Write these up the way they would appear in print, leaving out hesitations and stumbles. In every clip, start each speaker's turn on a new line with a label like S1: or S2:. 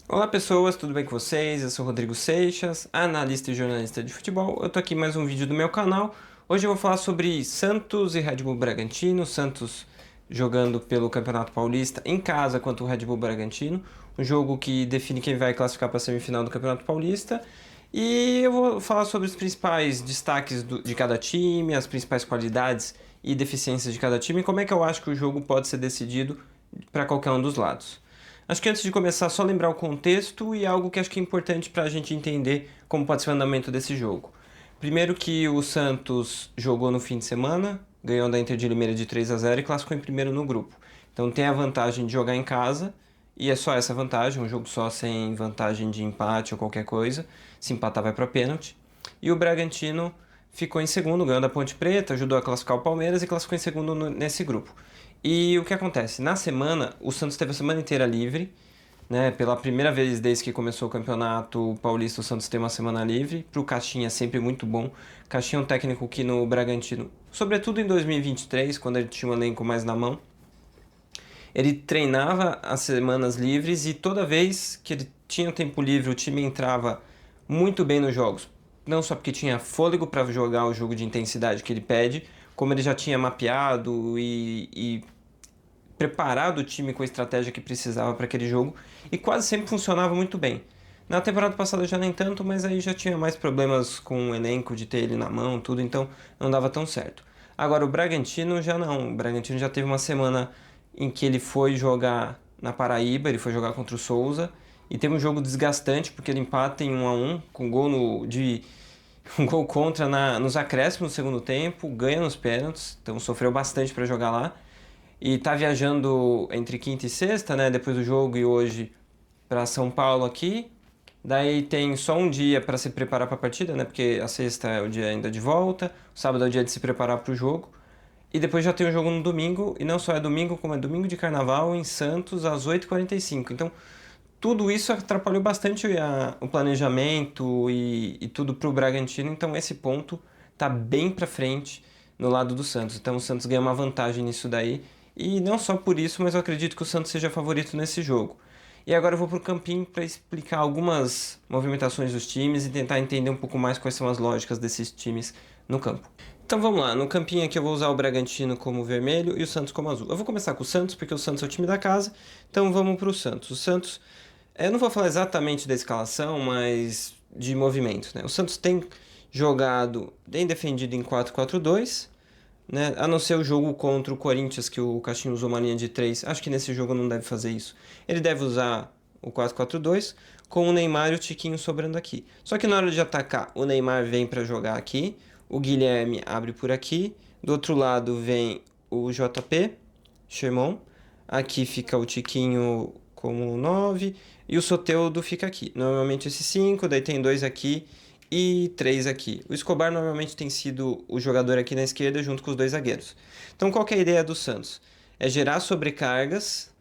S1: Olá pessoas, tudo bem com vocês? Eu sou Rodrigo Seixas, analista e jornalista de futebol. Eu tô aqui em mais um vídeo do meu canal. Hoje eu vou falar sobre Santos e Red Bull Bragantino. Santos jogando pelo Campeonato Paulista em casa contra o Red Bull Bragantino. Um jogo que define quem vai classificar para a semifinal do Campeonato Paulista. E eu vou falar sobre os principais destaques de cada time, as principais qualidades e deficiências de cada time e como é que eu acho que o jogo pode ser decidido para qualquer um dos lados. Acho que antes de começar, só lembrar o contexto e algo que acho que é importante para a gente entender como pode ser o andamento desse jogo. Primeiro que o Santos jogou no fim de semana, ganhou da Inter de Limeira de 3-0 e classificou em primeiro no grupo. Então tem a vantagem de jogar em casa, e é só essa vantagem, um jogo só sem vantagem de empate ou qualquer coisa. Se empatar vai para pênalti. E o Bragantino ficou em segundo, ganhou da Ponte Preta, ajudou a classificar o Palmeiras e classificou em segundo nesse grupo. E o que acontece? Na semana, o Santos teve a semana inteira livre, né? Pela primeira vez desde que começou o Campeonato Paulista, o Santos tem uma semana livre. Para o Caixinha é sempre muito bom. Caixinha é um técnico que no Bragantino, sobretudo em 2023, quando ele tinha um elenco mais na mão, ele treinava as semanas livres e toda vez que ele tinha tempo livre, o time entrava muito bem nos jogos. Não só porque tinha fôlego para jogar o jogo de intensidade que ele pede, como ele já tinha mapeado e preparado o time com a estratégia que precisava para aquele jogo e quase sempre funcionava muito bem. Na temporada passada já nem tanto, mas aí já tinha mais problemas com o elenco de ter ele na mão, tudo, então não dava tão certo. Agora o Bragantino já não, o Bragantino já teve uma semana em que ele foi jogar na Paraíba, ele foi jogar contra o Souza e teve um jogo desgastante porque ele empata em 1-1 com gol de um gol contra nos acréscimos no segundo tempo, ganha nos pênaltis, então sofreu bastante para jogar lá. E tá viajando entre quinta e sexta, né, depois do jogo e hoje para São Paulo aqui. Daí tem só um dia para se preparar para a partida, né, porque a sexta é o dia ainda de volta, o sábado é o dia de se preparar para o jogo. E depois já tem o jogo no domingo, e não só é domingo, como é domingo de carnaval em Santos às 8h45. Então, tudo isso atrapalhou bastante o planejamento e tudo para o Bragantino. Então, esse ponto tá bem para frente no lado do Santos. Então, o Santos ganha uma vantagem nisso daí. E não só por isso, mas eu acredito que o Santos seja favorito nesse jogo. E agora eu vou para o campinho para explicar algumas movimentações dos times e tentar entender um pouco mais quais são as lógicas desses times no campo. Então vamos lá, no campinho aqui eu vou usar o Bragantino como vermelho e o Santos como azul. Eu vou começar com o Santos, porque o Santos é o time da casa, então vamos para o Santos. O Santos, eu não vou falar exatamente da escalação, mas de movimento, né? O Santos tem jogado, tem defendido em 4-4-2, né? A não ser o jogo contra o Corinthians, que o Caixinha usou uma linha de 3. Acho que nesse jogo não deve fazer isso. Ele deve usar o 4-4-2 com o Neymar e o Tiquinho sobrando aqui. Só que na hora de atacar, o Neymar vem para jogar aqui, o Guilherme abre por aqui, do outro lado vem o JP, Sherman, aqui fica o Tiquinho como 9 e o Soteldo fica aqui. Normalmente esses 5, daí tem 2 aqui e 3 aqui. O Escobar normalmente tem sido o jogador aqui na esquerda junto com os 2 zagueiros. Então qual que é a ideia do Santos? É gerar sobrecargas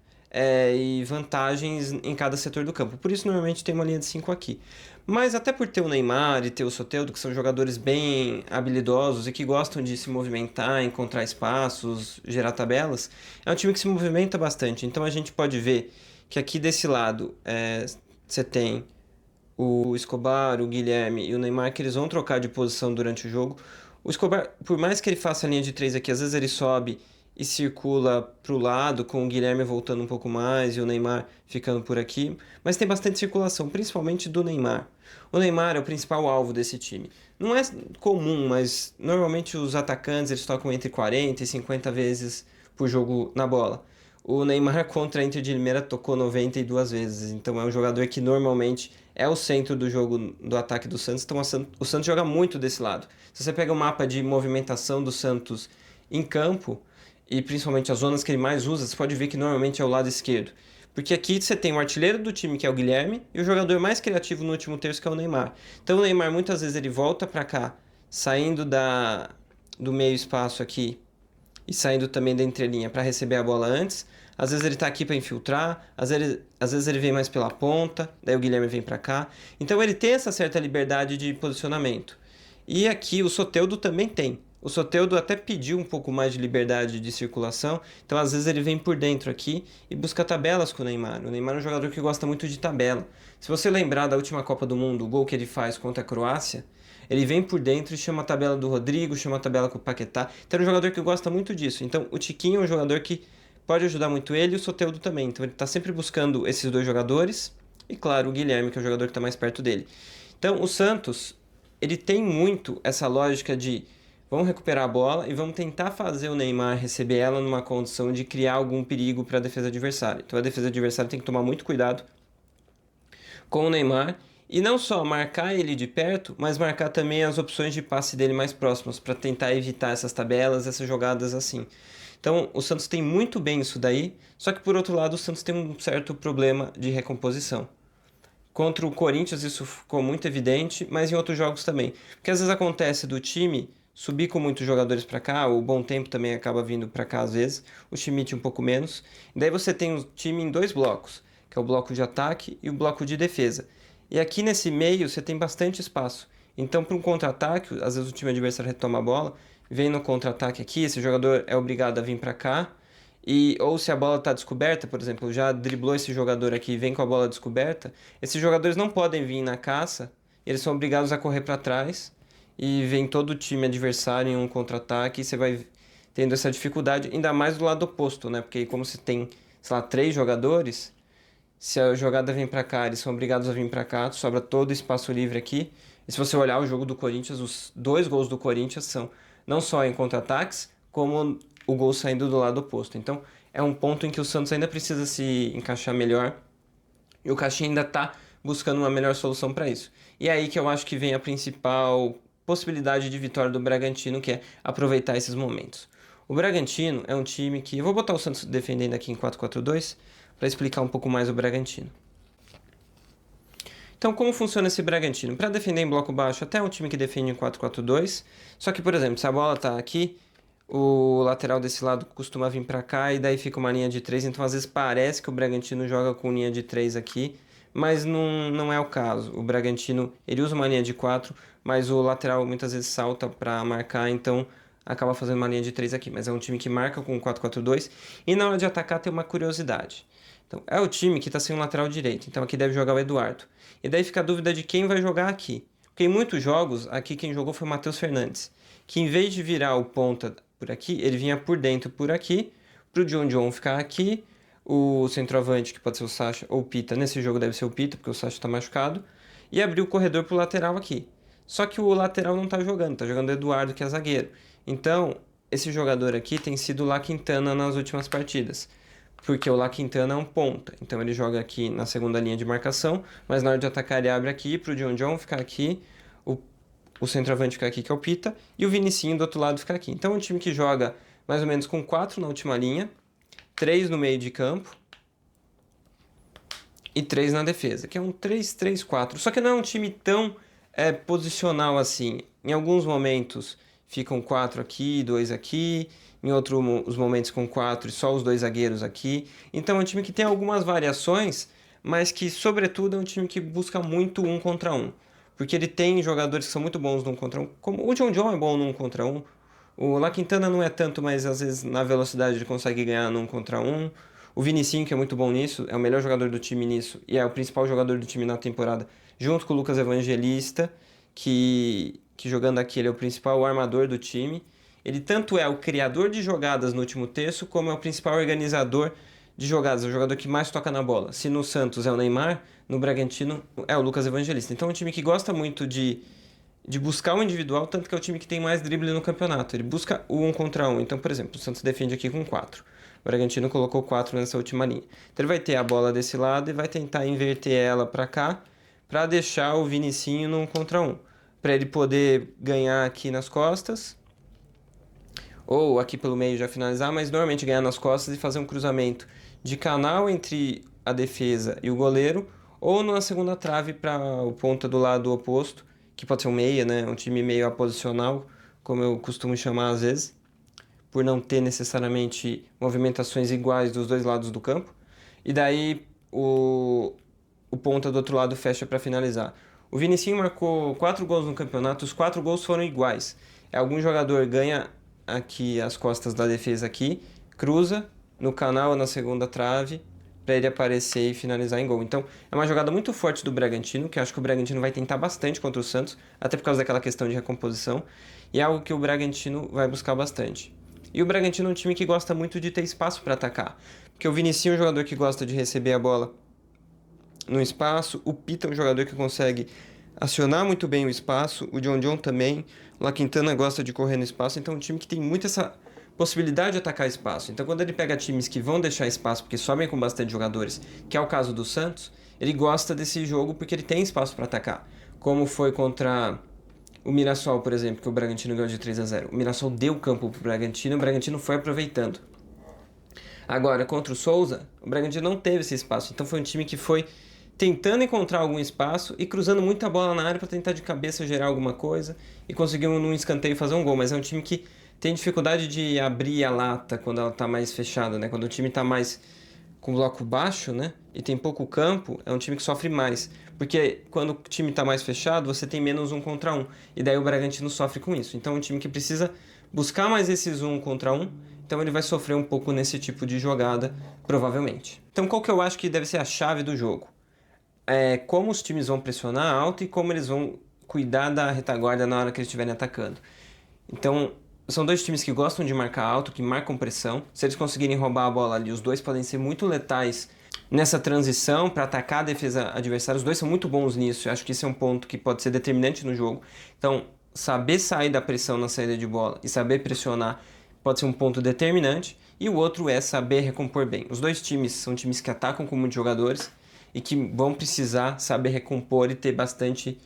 S1: e vantagens em cada setor do campo. Por isso normalmente tem uma linha de 5 aqui. Mas até por ter o Neymar e ter o Soteldo, que são jogadores bem habilidosos e que gostam de se movimentar, encontrar espaços, gerar tabelas, é um time que se movimenta bastante. Então a gente pode ver que aqui desse lado você tem o Escobar, o Guilherme e o Neymar, que eles vão trocar de posição durante o jogo. O Escobar, por mais que ele faça a linha de 3 aqui, às vezes ele sobe e circula para o lado, com o Guilherme voltando um pouco mais e o Neymar ficando por aqui. Mas tem bastante circulação, principalmente do Neymar. O Neymar é o principal alvo desse time. Não é comum, mas normalmente os atacantes eles tocam entre 40 e 50 vezes por jogo na bola. O Neymar contra a Inter de Limeira tocou 92 vezes, então é um jogador que normalmente é o centro do jogo do ataque do Santos, então o Santos joga muito desse lado. Se você pega o mapa de movimentação do Santos em campo, e principalmente as zonas que ele mais usa, você pode ver que normalmente é o lado esquerdo. Porque aqui você tem o artilheiro do time, que é o Guilherme, e o jogador mais criativo no último terço, que é o Neymar. Então o Neymar muitas vezes ele volta para cá, saindo do meio espaço aqui, e saindo também da entrelinha para receber a bola antes. Às vezes ele está aqui para infiltrar, às vezes ele vem mais pela ponta, daí o Guilherme vem para cá. Então ele tem essa certa liberdade de posicionamento. E aqui o Soteldo também tem. O Soteldo até pediu um pouco mais de liberdade de circulação, então às vezes ele vem por dentro aqui e busca tabelas com o Neymar. O Neymar é um jogador que gosta muito de tabela. Se você lembrar da última Copa do Mundo, o gol que ele faz contra a Croácia, ele vem por dentro e chama a tabela do Rodrigo, chama a tabela com o Paquetá. Então é um jogador que gosta muito disso. Então o Tiquinho é um jogador que pode ajudar muito ele e o Soteldo também. Então ele está sempre buscando esses dois jogadores e, claro, o Guilherme, que é o jogador que está mais perto dele. Então o Santos, ele tem muito essa lógica de vamos recuperar a bola e vamos tentar fazer o Neymar receber ela numa condição de criar algum perigo para a defesa adversária. Então a defesa adversária tem que tomar muito cuidado com o Neymar e não só marcar ele de perto, mas marcar também as opções de passe dele mais próximas para tentar evitar essas tabelas, essas jogadas assim. Então o Santos tem muito bem isso daí, só que por outro lado o Santos tem um certo problema de recomposição. Contra o Corinthians isso ficou muito evidente, mas em outros jogos também. Porque às vezes acontece do time subir com muitos jogadores para cá, o Bom Tempo também acaba vindo para cá às vezes, o Schmidt um pouco menos. E daí você tem o time em dois blocos, que é o bloco de ataque e o bloco de defesa. E aqui nesse meio você tem bastante espaço. Então para um contra-ataque, às vezes o time adversário retoma a bola, vem no contra-ataque aqui, esse jogador é obrigado a vir para cá. E, ou se a bola está descoberta, por exemplo, já driblou esse jogador aqui e vem com a bola descoberta, esses jogadores não podem vir na caça, eles são obrigados a correr para trás e vem todo o time adversário em um contra-ataque e você vai tendo essa dificuldade, ainda mais do lado oposto, né? Porque como você tem, sei lá, 3 jogadores, se a jogada vem para cá, eles são obrigados a vir para cá, sobra todo o espaço livre aqui. E se você olhar o jogo do Corinthians, os 2 gols do Corinthians são não só em contra-ataques, como o gol saindo do lado oposto. Então é um ponto em que o Santos ainda precisa se encaixar melhor e o Caixinha ainda está buscando uma melhor solução para isso. E é aí que eu acho que vem a principal possibilidade de vitória do Bragantino, que é aproveitar esses momentos. O Bragantino é um time que... Eu vou botar o Santos defendendo aqui em 4-4-2 para explicar um pouco mais o Bragantino. Então, como funciona esse Bragantino? Para defender em bloco baixo, até é um time que defende em 4-4-2. Só que, por exemplo, se a bola está aqui, o lateral desse lado costuma vir para cá e daí fica uma linha de 3. Então, às vezes parece que o Bragantino joga com linha de 3 aqui, mas não é o caso. O Bragantino, ele usa uma linha de 4, mas o lateral muitas vezes salta para marcar, então acaba fazendo uma linha de 3 aqui. Mas é um time que marca com 4-4-2 e na hora de atacar tem uma curiosidade. Então, é o time que está sem um lateral direito, então aqui deve jogar o Eduardo. E daí fica a dúvida de quem vai jogar aqui. Porque em muitos jogos, aqui quem jogou foi o Matheus Fernandes, que em vez de virar o ponta por aqui, ele vinha por dentro por aqui, para o John ficar aqui, o centroavante, que pode ser o Sacha ou o Pita, nesse jogo deve ser o Pita, porque o Sacha está machucado, e abrir o corredor para o lateral aqui. Só que o lateral não está jogando, está jogando o Eduardo, que é zagueiro. Então, esse jogador aqui tem sido o La Quintana nas últimas partidas, porque o La Quintana é um ponta, então ele joga aqui na segunda linha de marcação, mas na hora de atacar ele abre aqui para o John ficar aqui, o centroavante ficar aqui, que é o Pita, e o Vinicinho do outro lado ficar aqui. Então é um time que joga mais ou menos com 4 na última linha, 3 no meio de campo e 3 na defesa, que é um 3-3-4. Só que não é um time tão posicional assim. Em alguns momentos ficam 4 aqui, 2 aqui, em outros momentos com 4 e só os 2 zagueiros aqui. Então é um time que tem algumas variações, mas que sobretudo é um time que busca muito 1 contra 1. Porque ele tem jogadores que são muito bons no 1 contra 1, como o John é bom no 1 contra 1. O La Quintana não é tanto, mas às vezes na velocidade ele consegue ganhar no 1 contra 1. O Vinicinho, que é muito bom nisso, é o melhor jogador do time nisso e é o principal jogador do time na temporada, junto com o Lucas Evangelista, que jogando aqui ele é o principal armador do time. Ele tanto é o criador de jogadas no último terço, como é o principal organizador de jogadas, é o jogador que mais toca na bola. Se no Santos é o Neymar, no Bragantino é o Lucas Evangelista. Então é um time que gosta muito de buscar o individual, tanto que é o time que tem mais drible no campeonato. Ele busca o 1 contra 1. Então, por exemplo, o Santos defende aqui com 4. O Bragantino colocou 4 nessa última linha. Então ele vai ter a bola desse lado e vai tentar inverter ela para cá, para deixar o Vinicinho no 1 contra 1. Para ele poder ganhar aqui nas costas, ou aqui pelo meio já finalizar, mas normalmente ganhar nas costas e fazer um cruzamento de canal entre a defesa e o goleiro, ou na segunda trave para o ponta do lado oposto, que pode ser um meia, né? Um time meio aposicional, como eu costumo chamar às vezes, por não ter necessariamente movimentações iguais dos dois lados do campo. E daí o ponta do outro lado fecha para finalizar. O Vinicinho marcou 4 gols no campeonato, os 4 gols foram iguais. é algum jogador ganha aqui as costas da defesa aqui, cruza no canal ou na segunda trave para ele aparecer e finalizar em gol. Então é uma jogada muito forte do Bragantino, que eu acho que o Bragantino vai tentar bastante contra o Santos, até por causa daquela questão de recomposição, e é algo que o Bragantino vai buscar bastante. E o Bragantino é um time que gosta muito de ter espaço para atacar, porque o Vinicinho é um jogador que gosta de receber a bola no espaço, o Pita é um jogador que consegue acionar muito bem o espaço, o John também, o La Quintana gosta de correr no espaço, então é um time que tem muito essa possibilidade de atacar espaço. Então quando ele pega times que vão deixar espaço porque sobem com bastante jogadores, que é o caso do Santos, ele gosta desse jogo porque ele tem espaço para atacar. Como foi contra o Mirassol, por exemplo, que o Bragantino ganhou de 3-0. O Mirassol deu campo pro Bragantino e o Bragantino foi aproveitando. Agora, contra o Souza, o Bragantino não teve esse espaço, então foi um time que foi tentando encontrar algum espaço e cruzando muita bola na área para tentar de cabeça gerar alguma coisa e conseguir num escanteio fazer um gol, mas é um time que tem dificuldade de abrir a lata quando ela está mais fechada, né? Quando o time está mais com bloco baixo, né? E tem pouco campo, é um time que sofre mais. Porque quando o time está mais fechado, você tem menos 1 contra 1. E daí o Bragantino sofre com isso. Então é um time que precisa buscar mais esses 1 contra 1. Então ele vai sofrer um pouco nesse tipo de jogada, provavelmente. Então qual que eu acho que deve ser a chave do jogo? É como os times vão pressionar alto e como eles vão cuidar da retaguarda na hora que eles estiverem atacando. Então são dois times que gostam de marcar alto, que marcam pressão. Se eles conseguirem roubar a bola ali, os dois podem ser muito letais nessa transição para atacar a defesa adversária. Os dois são muito bons nisso. Eu acho que esse é um ponto que pode ser determinante no jogo. Então, saber sair da pressão na saída de bola e saber pressionar pode ser um ponto determinante. E o outro é saber recompor bem. Os dois times são times que atacam com muitos jogadores e que vão precisar saber recompor e ter bastante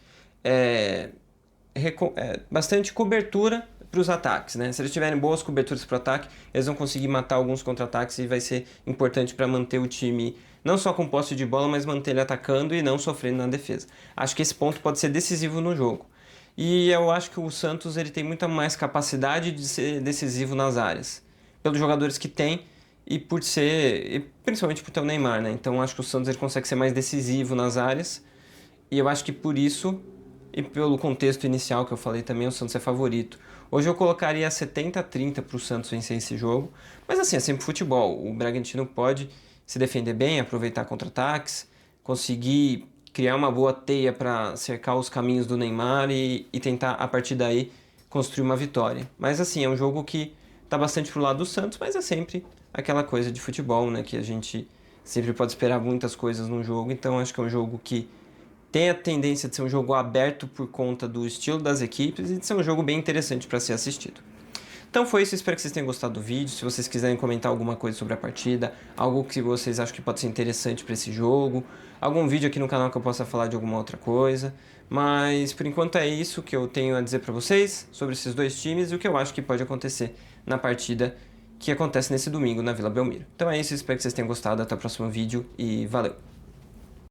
S1: cobertura para os ataques, né? Se eles tiverem boas coberturas para o ataque, eles vão conseguir matar alguns contra-ataques e vai ser importante para manter o time não só com posse de bola, mas manter ele atacando e não sofrendo na defesa. Acho que esse ponto pode ser decisivo no jogo. E eu acho que o Santos ele tem muita mais capacidade de ser decisivo nas áreas, pelos jogadores que tem e por ser, e principalmente por ter o Neymar, né? Então acho que o Santos ele consegue ser mais decisivo nas áreas e eu acho que por isso e pelo contexto inicial que eu falei também, o Santos é favorito. Hoje eu colocaria 70-30 para o Santos vencer esse jogo. Mas assim, é sempre futebol. O Bragantino pode se defender bem, aproveitar contra-ataques, conseguir criar uma boa teia para cercar os caminhos do Neymar e tentar, a partir daí, construir uma vitória. Mas assim, é um jogo que está bastante pro lado do Santos, mas é sempre aquela coisa de futebol, né? Que a gente sempre pode esperar muitas coisas num jogo. Então acho que é um jogo que tem a tendência de ser um jogo aberto por conta do estilo das equipes e de ser um jogo bem interessante para ser assistido. Então foi isso, espero que vocês tenham gostado do vídeo. Se vocês quiserem comentar alguma coisa sobre a partida, algo que vocês acham que pode ser interessante para esse jogo, algum vídeo aqui no canal que eu possa falar de alguma outra coisa. Mas por enquanto é isso que eu tenho a dizer para vocês sobre esses dois times e o que eu acho que pode acontecer na partida que acontece nesse domingo na Vila Belmiro. Então é isso, espero que vocês tenham gostado, até o próximo vídeo e valeu!